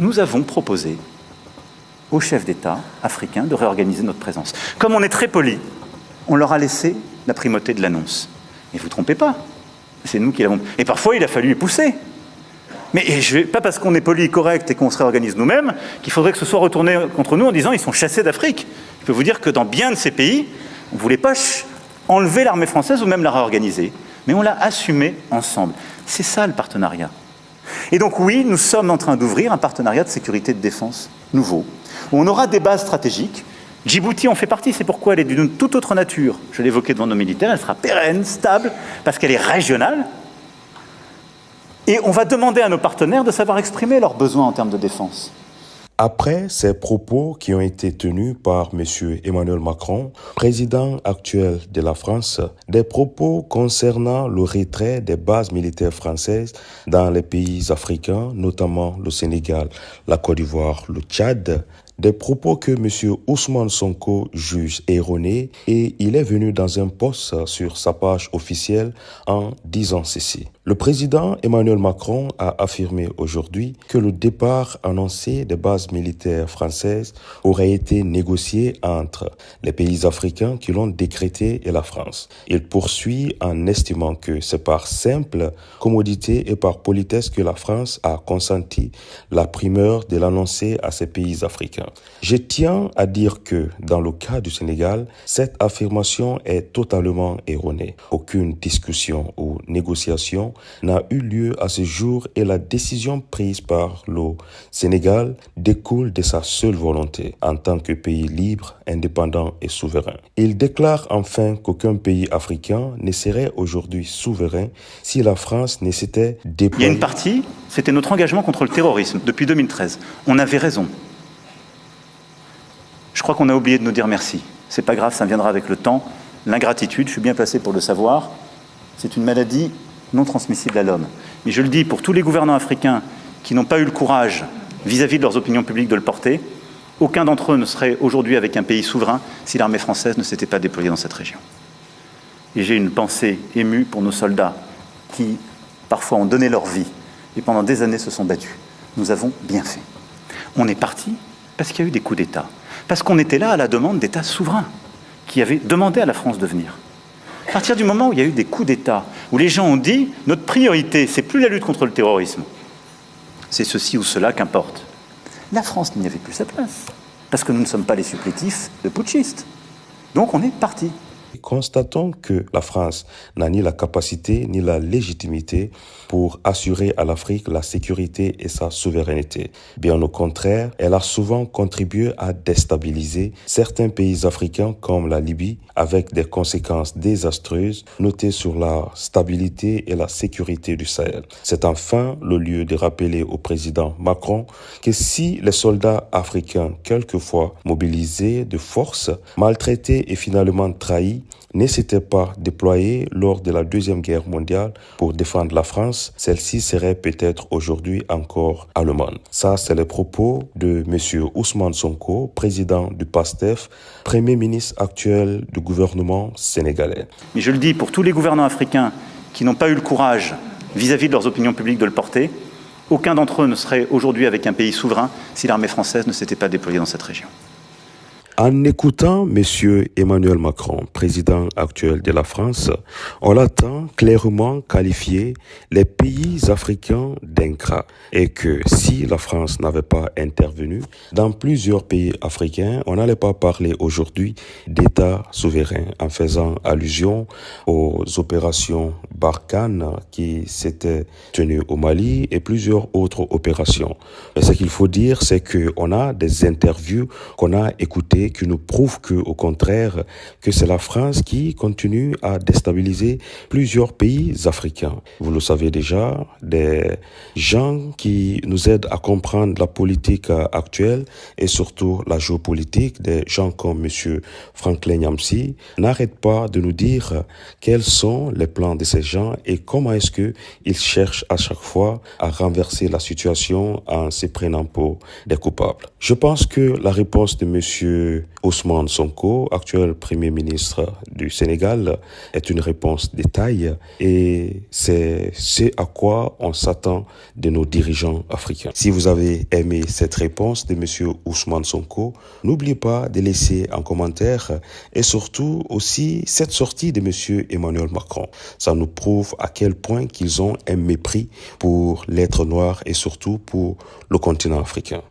Nous avons proposé aux chefs d'État africains de réorganiser notre présence. Comme on est très poli, on leur a laissé la primauté de l'annonce. Mais vous ne trompez pas, c'est nous qui l'avons... Et parfois, il a fallu les pousser. Mais pas parce qu'on est poli, correct et qu'on se réorganise nous-mêmes, qu'il faudrait que ce soit retourné contre nous en disant ils sont chassés d'Afrique. Je peux vous dire que dans bien de ces pays, on ne voulait pas enlever l'armée française ou même la réorganiser. Mais on l'a assumé ensemble. C'est ça le partenariat. Et donc oui, nous sommes en train d'ouvrir un partenariat de sécurité et de défense nouveau, où on aura des bases stratégiques. Djibouti en fait partie, c'est pourquoi elle est d'une toute autre nature. Je l'évoquais devant nos militaires, elle sera pérenne, stable, parce qu'elle est régionale. Et on va demander à nos partenaires de savoir exprimer leurs besoins en termes de défense. Après ces propos qui ont été tenus par M. Emmanuel Macron, président actuel de la France, des propos concernant le retrait des bases militaires françaises dans les pays africains, notamment le Sénégal, la Côte d'Ivoire, le Tchad, des propos que M. Ousmane Sonko juge erronés et il est venu dans un post sur sa page officielle en disant ceci. Le président Emmanuel Macron a affirmé aujourd'hui que le départ annoncé des bases militaires françaises aurait été négocié entre les pays africains qui l'ont décrété et la France. Il poursuit en estimant que c'est par simple commodité et par politesse que la France a consenti la primeur de l'annoncer à ces pays africains. Je tiens à dire que, dans le cas du Sénégal, cette affirmation est totalement erronée. Aucune discussion ou négociation n'a eu lieu à ce jour et la décision prise par le Sénégal découle de sa seule volonté en tant que pays libre, indépendant et souverain. Il déclare enfin qu'aucun pays africain ne serait aujourd'hui souverain si la France ne s'était déployée. Il y a une partie, c'était notre engagement contre le terrorisme depuis 2013. On avait raison. Je crois qu'on a oublié de nous dire merci. C'est pas grave, ça viendra avec le temps. L'ingratitude, je suis bien placé pour le savoir, c'est une maladie non transmissible à l'homme. Mais je le dis pour tous les gouvernants africains qui n'ont pas eu le courage, vis-à-vis de leurs opinions publiques, de le porter, aucun d'entre eux ne serait aujourd'hui avec un pays souverain si l'armée française ne s'était pas déployée dans cette région. Et j'ai une pensée émue pour nos soldats qui, parfois, ont donné leur vie et pendant des années se sont battus. Nous avons bien fait. On est parti parce qu'il y a eu des coups d'État. Parce qu'on était là à la demande d'États souverains qui avaient demandé à la France de venir. À partir du moment où il y a eu des coups d'État, où les gens ont dit « notre priorité, c'est plus la lutte contre le terrorisme, c'est ceci ou cela qu'importe », la France n'y avait plus sa place, parce que nous ne sommes pas les supplétifs de putschistes. Donc on est parti. Constatons que la France n'a ni la capacité ni la légitimité pour assurer à l'Afrique la sécurité et sa souveraineté. Bien au contraire, elle a souvent contribué à déstabiliser certains pays africains comme la Libye avec des conséquences désastreuses notées sur la stabilité et la sécurité du Sahel. C'est enfin le lieu de rappeler au président Macron que si les soldats africains, quelquefois mobilisés de force, maltraités et finalement trahis, ne s'étaient pas déployés lors de la Deuxième Guerre mondiale pour défendre la France, celle-ci serait peut-être aujourd'hui encore allemande. Ça, c'est les propos de M. Ousmane Sonko, président du PASTEF, Premier ministre actuel du gouvernement sénégalais. Mais je le dis pour tous les gouvernants africains qui n'ont pas eu le courage, vis-à-vis de leurs opinions publiques, de le porter, aucun d'entre eux ne serait aujourd'hui avec un pays souverain si l'armée française ne s'était pas déployée dans cette région. En écoutant M. Emmanuel Macron, président actuel de la France, on l'entend clairement qualifier les pays africains d'ingrats et que si la France n'avait pas intervenu dans plusieurs pays africains, on n'allait pas parler aujourd'hui d'État souverain en faisant allusion aux opérations Barkhane qui s'étaient tenues au Mali et plusieurs autres opérations. Mais ce qu'il faut dire, c'est qu'on a des interviews qu'on a écoutées qui nous prouve qu'au contraire, que c'est la France qui continue à déstabiliser plusieurs pays africains. Vous le savez déjà, des gens qui nous aident à comprendre la politique actuelle et surtout la géopolitique, des gens comme M. Franklin Nyamsi, n'arrêtent pas de nous dire quels sont les plans de ces gens et comment est-ce qu'ils cherchent à chaque fois à renverser la situation en se prenant pour des coupables. Je pense que la réponse de M. Ousmane Sonko, actuel Premier ministre du Sénégal, est une réponse de taille et c'est ce à quoi on s'attend de nos dirigeants africains. Si vous avez aimé cette réponse de M. Ousmane Sonko, n'oubliez pas de laisser un commentaire et surtout aussi cette sortie de M. Emmanuel Macron. Ça nous prouve à quel point qu'ils ont un mépris pour l'être noir et surtout pour le continent africain.